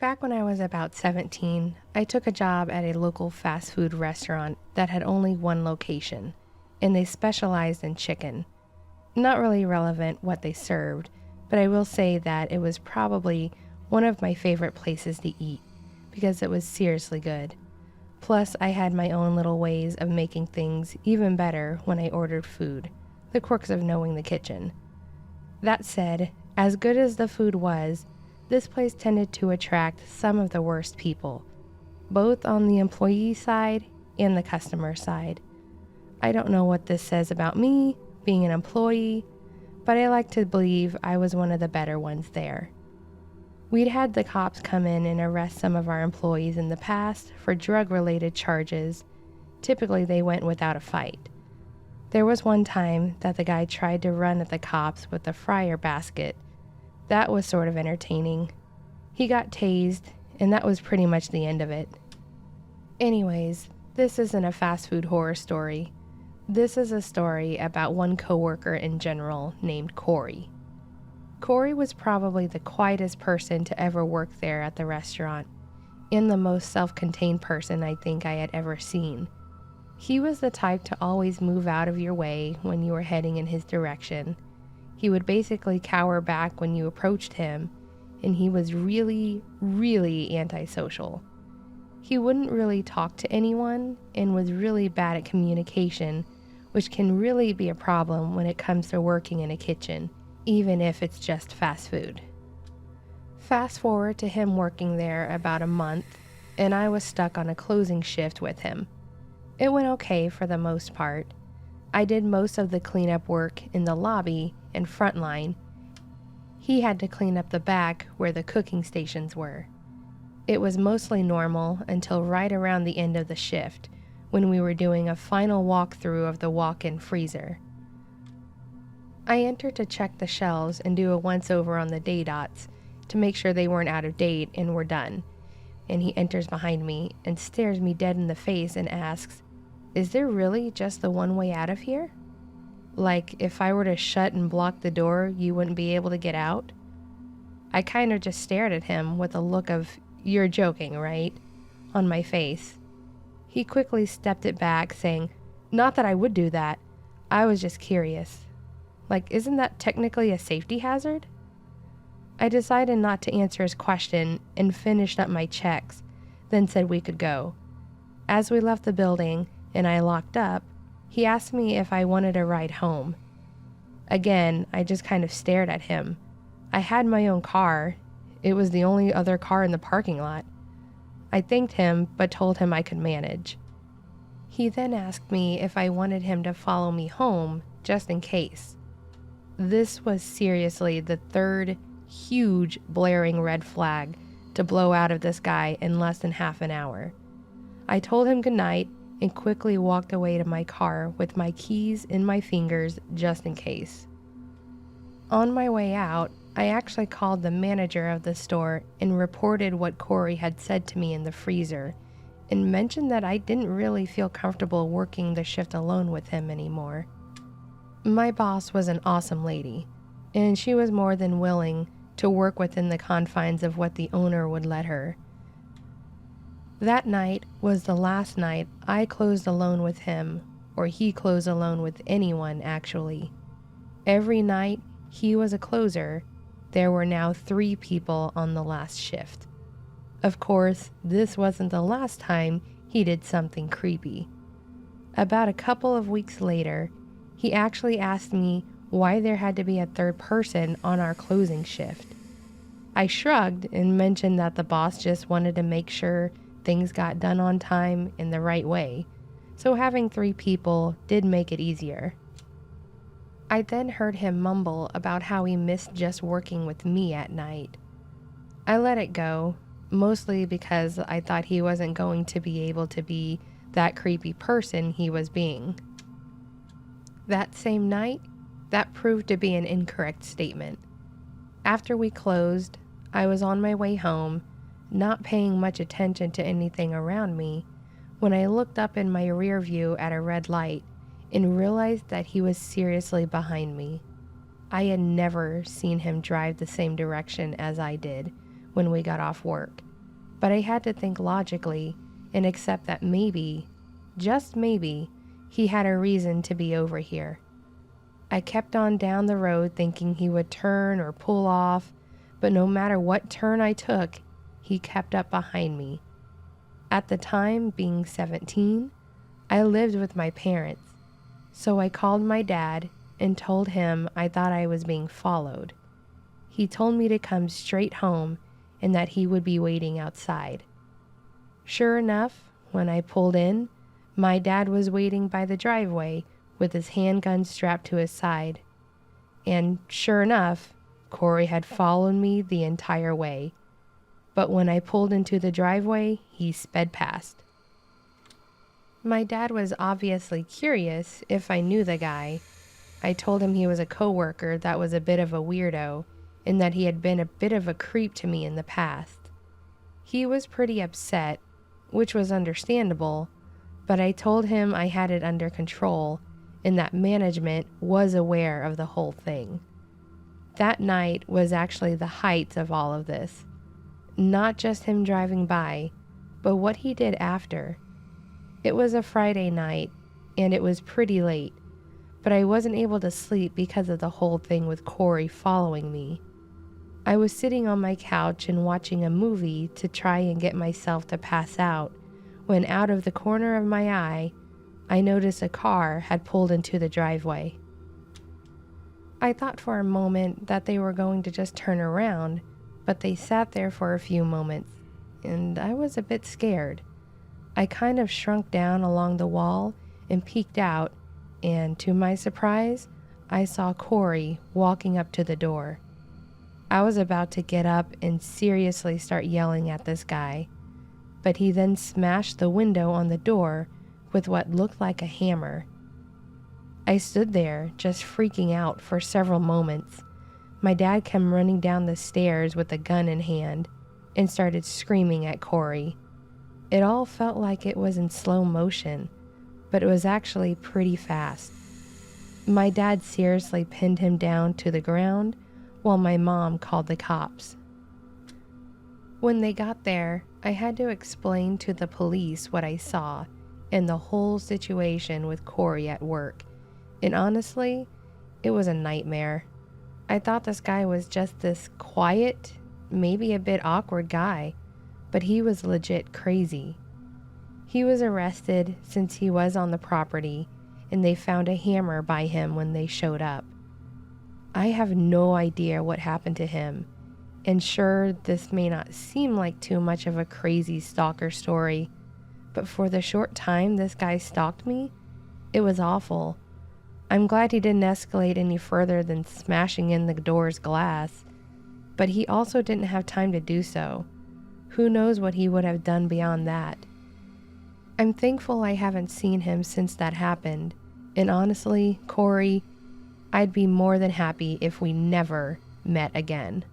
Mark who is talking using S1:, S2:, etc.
S1: Back when I was about 17, I took a job at a local fast food restaurant that had only one location, and they specialized in chicken. Not really relevant what they served, but I will say that it was probably one of my favorite places to eat because it was seriously good. Plus, I had my own little ways of making things even better when I ordered food, the quirks of knowing the kitchen. That said, as good as the food was, this place tended to attract some of the worst people, both on the employee side and the customer side. I don't know what this says about me, being an employee, but I like to believe I was one of the better ones there. We'd had the cops come in and arrest some of our employees in the past for drug-related charges. Typically, they went without a fight. There was one time that the guy tried to run at the cops with a fryer basket. That was sort of entertaining. He got tased, and that was pretty much the end of it. Anyways, this isn't a fast food horror story. This is a story about one coworker in general named Corey. Corey was probably the quietest person to ever work there at the restaurant, and the most self-contained person I think I had ever seen. He was the type to always move out of your way when you were heading in his direction. He would basically cower back when you approached him, and he was really, really antisocial. He wouldn't really talk to anyone and was really bad at communication, which can really be a problem when it comes to working in a kitchen, even if it's just fast food. Fast forward to him working there about a month, and I was stuck on a closing shift with him. It went okay for the most part. I did most of the cleanup work in the lobby and front line. He had to clean up the back where the cooking stations were. It was mostly normal until right around the end of the shift, when we were doing a final walkthrough of the walk-in freezer. I entered to check the shelves and do a once-over on the day dots to make sure they weren't out of date and were done, and he enters behind me and stares me dead in the face and asks, "Is there really just the one way out of here? Like, if I were to shut and block the door, you wouldn't be able to get out?" I kind of just stared at him with a look of, "You're joking, right?" on my face. He quickly stepped it back, saying, "Not that I would do that. I was just curious. Like, isn't that technically a safety hazard?" I decided not to answer his question and finished up my checks, then said we could go. As we left the building and I locked up, he asked me if I wanted a ride home. Again, I just kind of stared at him. I had my own car. It was the only other car in the parking lot. I thanked him, but told him I could manage. He then asked me if I wanted him to follow me home, just in case. This was seriously the third huge blaring red flag to blow out of this guy in less than half an hour. I told him goodnight and quickly walked away to my car with my keys in my fingers just in case. On my way out, I actually called the manager of the store and reported what Corey had said to me in the freezer and mentioned that I didn't really feel comfortable working the shift alone with him anymore. My boss was an awesome lady, and she was more than willing to work within the confines of what the owner would let her. That night was the last night I closed alone with him, or he closed alone with anyone, actually. Every night he was a closer, there were now 3 people on the last shift. Of course, this wasn't the last time he did something creepy. About a couple of weeks later, he actually asked me why there had to be a third person on our closing shift. I shrugged and mentioned that the boss just wanted to make sure things got done on time in the right way, so having 3 people did make it easier. I then heard him mumble about how he missed just working with me at night. I let it go, mostly because I thought he wasn't going to be able to be that creepy person he was being. That same night, that proved to be an incorrect statement. After we closed, I was on my way home, not paying much attention to anything around me, when I looked up in my rear view at a red light and realized that he was seriously behind me. I had never seen him drive the same direction as I did when we got off work, but I had to think logically and accept that maybe, just maybe, he had a reason to be over here. I kept on down the road thinking he would turn or pull off, but no matter what turn I took, he kept up behind me. At the time, being 17, I lived with my parents, so I called my dad and told him I thought I was being followed. He told me to come straight home and that he would be waiting outside. Sure enough, when I pulled in, my dad was waiting by the driveway with his handgun strapped to his side. And sure enough, Corey had followed me the entire way. But when I pulled into the driveway, he sped past. My dad was obviously curious if I knew the guy. I told him he was a coworker that was a bit of a weirdo and that he had been a bit of a creep to me in the past. He was pretty upset, which was understandable, but I told him I had it under control and that management was aware of the whole thing. That night was actually the height of all of this. Not just him driving by, but what he did after. It was a Friday night, and it was pretty late, but I wasn't able to sleep because of the whole thing with Corey following me. I was sitting on my couch and watching a movie to try and get myself to pass out, when out of the corner of my eye, I noticed a car had pulled into the driveway. I thought for a moment that they were going to just turn around, but they sat there for a few moments, and I was a bit scared. I kind of shrunk down along the wall and peeked out, and to my surprise, I saw Corey walking up to the door. I was about to get up and seriously start yelling at this guy, but he then smashed the window on the door with what looked like a hammer. I stood there just freaking out for several moments. My dad came running down the stairs with a gun in hand and started screaming at Corey. It all felt like it was in slow motion, but it was actually pretty fast. My dad seriously pinned him down to the ground while my mom called the cops. When they got there, I had to explain to the police what I saw and the whole situation with Corey at work. And honestly, it was a nightmare. I thought this guy was just this quiet, maybe a bit awkward guy, but he was legit crazy. He was arrested since he was on the property, and they found a hammer by him when they showed up. I have no idea what happened to him, and sure, this may not seem like too much of a crazy stalker story, but for the short time this guy stalked me, it was awful. I'm glad he didn't escalate any further than smashing in the door's glass, but he also didn't have time to do so. Who knows what he would have done beyond that. I'm thankful I haven't seen him since that happened, and honestly, Corey, I'd be more than happy if we never met again.